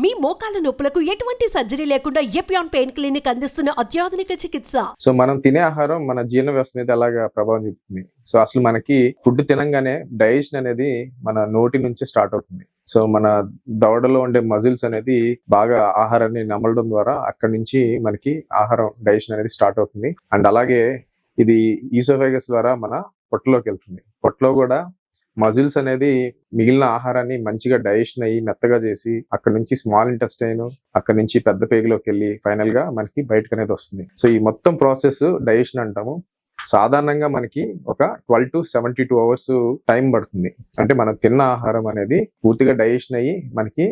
మీ మోకాల నొప్పులకు ఎటువంటి సర్జరీ లేకుండా ఎపియాన్ పెయిన్ క్లినిక్ అందిస్తున్న అత్యాధునిక చికిత్స. సో మనం తినే ఆహారం మన జీర్ణ వ్యవస్థ మీద ఎలాగా ప్రభావం చూపుతుంది. సో అసలు మనకి ఫుడ్ తినంగానే డైజెషన్ అనేది మన నోటి నుంచి స్టార్ట్ అవుతుంది. సో మన దవడలో ఉండే మజిల్స్ అనేది బాగా ఆహారాన్ని నమలడం ద్వారా అక్కడి నుంచి మనకి ఆహారం డైజెషన్ అనేది స్టార్ట్ అవుతుంది. అండ్ అలాగే ఇది ఈసోఫేగస్ ద్వారా మన పొట్టలోకి వెళ్తుంది. పొట్టలో కూడా మజిల్స్ అనేది మిగిలిన ఆహారాన్ని మంచిగా డైజెషన్ అయ్యి మెత్తగా చేసి అక్కడ నుంచి స్మాల్ ఇంటెస్టైన్, అక్కడ నుంచి పెద్ద పేగులోకి వెళ్ళి ఫైనల్ గా మనకి బయటకు అనేది వస్తుంది. సో ఈ మొత్తం ప్రాసెస్ డైజెషన్ అంటాము. సాధారణంగా మనకి ఒక 12 to 72 hours టైం పడుతుంది. అంటే మనం తిన్న ఆహారం అనేది పూర్తిగా డైజెషన్ అయ్యి మనకి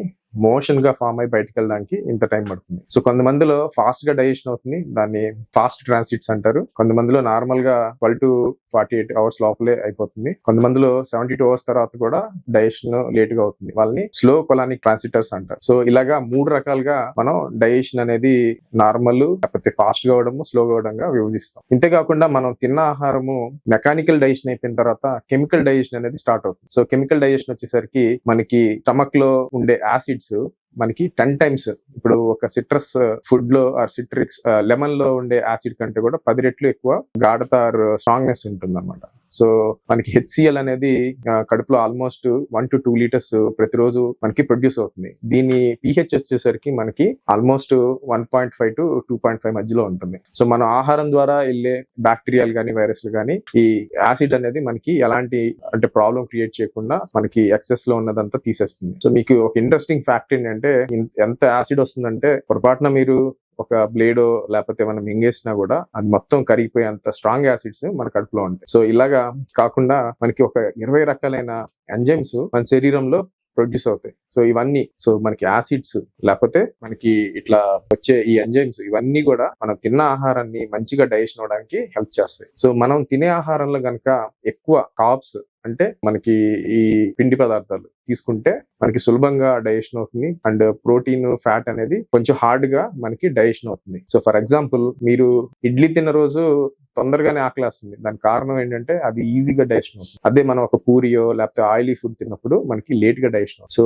మోషన్ గా ఫామ్ అయి బయటకు వెళ్ళడానికి ఇంత టైం పడుతుంది. సో కొంతమందిలో ఫాస్ట్ గా డైజెషన్ అవుతుంది, దాన్ని ఫాస్ట్ ట్రాన్సిట్స్ అంటారు. కొంతమందిలో నార్మల్ గా 12 to 48 hours లోపలే అయిపోతుంది. కొంతమందిలో 72 hours తర్వాత కూడా డైజెషన్ లేట్ గా అవుతుంది. వాళ్ళని స్లో కొలానిక్ ట్రాన్సిటర్స్ అంటారు. సో ఇలాగా 3 రకాలుగా మనం డైజెషన్ అనేది నార్మల్, లేకపోతే ఫాస్ట్ గా అవడము, స్లోగా అవడంగా విభజిస్తాం. ఇంతేకాకుండా మనం తిన్న ఆహారము మెకానికల్ డైజెషన్ అయిపోయిన తర్వాత కెమికల్ డైజెషన్ అనేది స్టార్ట్ అవుతుంది. సో కెమికల్ డైజెషన్ వచ్చేసరికి మనకి స్టమక్ లో ఉండే యాసిడ్స్ మనకి 10 times, ఇప్పుడు ఒక సిట్రస్ ఫుడ్ లో సిట్రిక్స్ లెమన్ లో ఉండే యాసిడ్ కంటే కూడా 10 రెట్లు ఎక్కువ గాఢత స్ట్రాంగ్నెస్ ఉంటుంది అనమాట. సో మనకి HCl అనేది కడుపులో ఆల్మోస్ట్ 1 to 2 liters ప్రతిరోజు మనకి ప్రొడ్యూస్ అవుతుంది. దీని pH వచ్చేసరికి మనకి ఆల్మోస్ట్ 1.5 to 2.5 మధ్యలో ఉంటుంది. సో మన ఆహారం ద్వారా వెళ్ళే బ్యాక్టీరియాలు కానీ వైరస్లు కానీ ఈ యాసిడ్ అనేది మనకి ఎలాంటి అంటే ప్రాబ్లం క్రియేట్ చేయకుండా మనకి ఎక్సెస్ లో ఉన్నదంతా తీసేస్తుంది. సో మీకు ఒక ఇంట్రెస్టింగ్ ఫ్యాక్ట్ ఏంటంటే ఎంత యాసిడ్ వస్తుందంటే పొరపాటున మీరు ఒక బ్లేడో లేకపోతే మనం మింగేసినా కూడా అది మొత్తం కరిగిపోయేంత స్ట్రాంగ్ యాసిడ్స్ మన కడుపులో ఉంటాయి. సో ఇలాగా కాకుండా మనకి ఒక 20 రకాలైన ఎంజైమ్స్ మన శరీరంలో ప్రొడ్యూస్ అవుతాయి. సో ఇవన్నీ మనకి యాసిడ్స్ లేకపోతే మనకి ఇట్లా వచ్చే ఈ ఎంజైమ్స్ ఇవన్నీ కూడా మనం తిన్న ఆహారాన్ని మంచిగా డైజెషన్ అవడానికి హెల్ప్ చేస్తాయి. సో మనం తినే ఆహారంలో కనుక ఎక్కువ కార్బ్స్ అంటే మనకి ఈ పిండి పదార్థాలు తీసుకుంటే మనకి సులభంగా డైజెషన్ అవుతుంది. అండ్ ప్రోటీన్, ఫ్యాట్ అనేది కొంచెం హార్డ్ గా మనకి డైజెషన్ అవుతుంది. సో ఫర్ ఎగ్జాంపుల్ మీరు ఇడ్లీ తిన్న రోజు తొందరగానే ఆకలేస్తుంది. దానికి కారణం ఏంటంటే అది ఈజీగా డైజెషన్ అవుతుంది. అదే మనం ఒక పూరియో లేకపోతే ఆయిలీ ఫుడ్ తిన్నప్పుడు మనకి లేట్ గా డైజెషన్ అవుతుంది. సో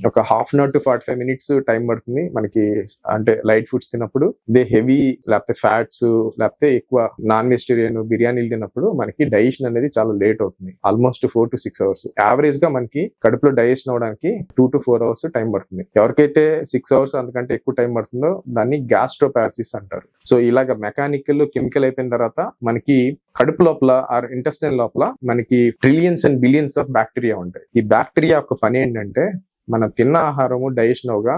ఒక 1/2 hour to 45 minutes టైం పడుతుంది మనకి. అంటే లైట్ ఫుడ్స్ తిన్నప్పుడు ఇదే హెవీ లేకపోతే ఫ్యాట్స్ లేకపోతే ఎక్కువ నాన్ వెజిటేరియన్ బిర్యానీలు తిన్నప్పుడు మనకి డైజెషన్ అనేది చాలా లేట్ అవుతుంది. Almost 4 to 6 hours. యావరేజ్ గా మనకి కడుపులో డైజెషన్ అవడానికి 2 to 4 hours టైం పడుతుంది. ఎవరికైతే 6 hours అంతకంటే ఎక్కువ టైం పడుతుందో దాన్ని గ్యాస్ట్రోపారసిస్ అంటారు. సో ఇలాగ మెకానికల్, కెమికల్ అయిపోయిన తర్వాత మనకి కడుపు లోపల ఆర్ ఇంటెస్టైన్ లోపల మనకి trillions and billions of bacteria ఉంటాయి. ఈ బ్యాక్టీరియా యొక్క పని ఏంటంటే మనం తిన్న ఆహారము డైజెషన్ అవగా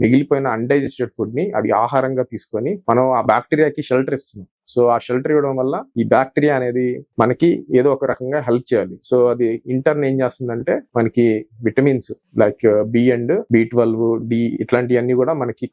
మిగిలిపోయిన అన్డైజెస్టెడ్ ఫుడ్ ని అది ఆహారంగా తీసుకొని మనం ఆ బ్యాక్టీరియాకి షెల్టర్ ఇస్తున్నాం. సో ఆ షెల్టర్ ఇవ్వడం వల్ల ఈ బ్యాక్టీరియా అనేది మనకి ఏదో ఒక రకంగా హెల్ప్ చేయాలి. సో అది ఇంటర్న్ ఏం చేస్తుందంటే మనకి vitamins like B and B12, D ఇట్లాంటివన్నీ కూడా మనకి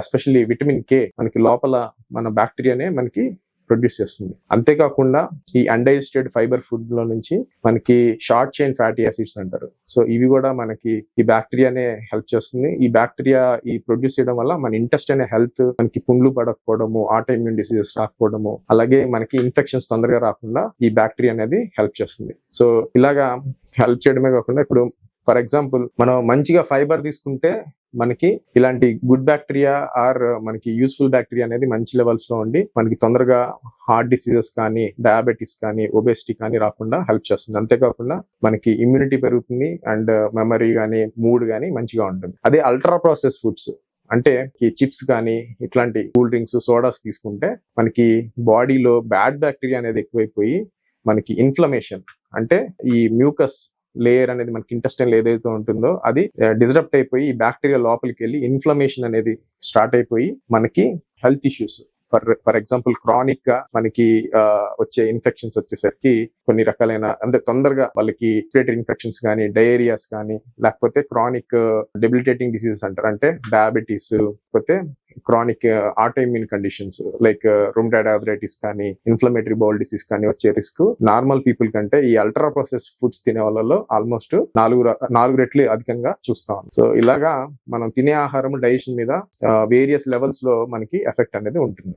ఎస్పెషల్లీ విటమిన్ K మనకి లోపల మన బ్యాక్టీరియానే మనకి ప్రొడ్యూస్ చేస్తుంది. అంతేకాకుండా ఈ అన్డైజెస్టెడ్ ఫైబర్ ఫుడ్ లో నుంచి మనకి షార్ట్ చైన్ ఫ్యాటీ యాసిడ్స్ అంటారు. సో ఇవి కూడా మనకి ఈ బ్యాక్టీరియానే హెల్ప్ చేస్తుంది. ఈ బ్యాక్టీరియా ఈ ప్రొడ్యూస్ చేయడం వల్ల మన ఇంటెస్టైన్ హెల్త్, మనకి పుండ్లు పడకపోవడము, ఆటో ఇమ్యూన్ డిసీజెస్ రాకపోవడము, అలాగే మనకి ఇన్ఫెక్షన్స్ తొందరగా రాకుండా ఈ బ్యాక్టీరియా అనేది హెల్ప్ చేస్తుంది. సో ఇలాగా హెల్ప్ చేయడమే కాకుండా ఇప్పుడు ఫర్ ఎగ్జాంపుల్ మనం మంచిగా ఫైబర్ తీసుకుంటే మనకి ఇలాంటి గుడ్ బ్యాక్టీరియా ఆర్ మనకి యూస్ఫుల్ బ్యాక్టీరియా అనేది మంచి లెవెల్స్ లో ఉండి మనకి తొందరగా హార్ట్ డిసీజెస్ కానీ, డయాబెటీస్ కానీ, ఒబేసిటీ కానీ రాకుండా హెల్ప్ చేస్తుంది. అంతేకాకుండా మనకి ఇమ్యూనిటీ పెరుగుతుంది అండ్ మెమరీ కానీ, మూడ్ కానీ మంచిగా ఉంటుంది. అదే అల్ట్రా ప్రాసెస్ ఫుడ్స్ అంటే ఈ చిప్స్ కానీ ఇట్లాంటి కూల్ డ్రింక్స్, సోడాస్ తీసుకుంటే మనకి బాడీలో బ్యాడ్ బ్యాక్టీరియా అనేది ఎక్కువైపోయి మనకి ఇన్ఫ్లమేషన్ అంటే ఈ మ్యూకస్ లేయర్ అనేది మనకి ఇంటెస్టైన్ ఏదైతే ఉంటుందో అది డిస్రప్ట్ అయిపోయి ఈ బ్యాక్టీరియా లోపలికి వెళ్ళి ఇన్ఫ్లమేషన్ అనేది స్టార్ట్ అయిపోయి మనకి health issues for example chronic గా మనకి వచ్చే ఇన్ఫెక్షన్స్ వచ్చేసరికి కొన్ని రకాలైన అంటే తొందరగా వాళ్ళకి రెస్పిరేటరీ ఇన్ఫెక్షన్స్ కానీ, డయేరియాస్ కానీ, లేకపోతే క్రానిక్ డెబిలిటేటింగ్ డిసీజెస్ అంటారు. అంటే డయాబెటీస్, లేకపోతే chronic auto immune conditions like rheumatoid arthritis కానీ, ఇన్ఫ్లమేటరీ బౌల్ డిసీజ్ కానీ వచ్చే రిస్క్ నార్మల్ పీపుల్ కంటే ఈ అల్ట్రా ప్రాసెస్ ఫుడ్స్ తినే వాళ్ళలో ఆల్మోస్ట్ 4 రెట్లు అధికంగా చూస్తాం. సో ఇలాగా మనం తినే ఆహారం డైజెషన్ మీద వేరియస్ లెవెల్స్ లో మనకి ఎఫెక్ట్ అనేది ఉంటుంది.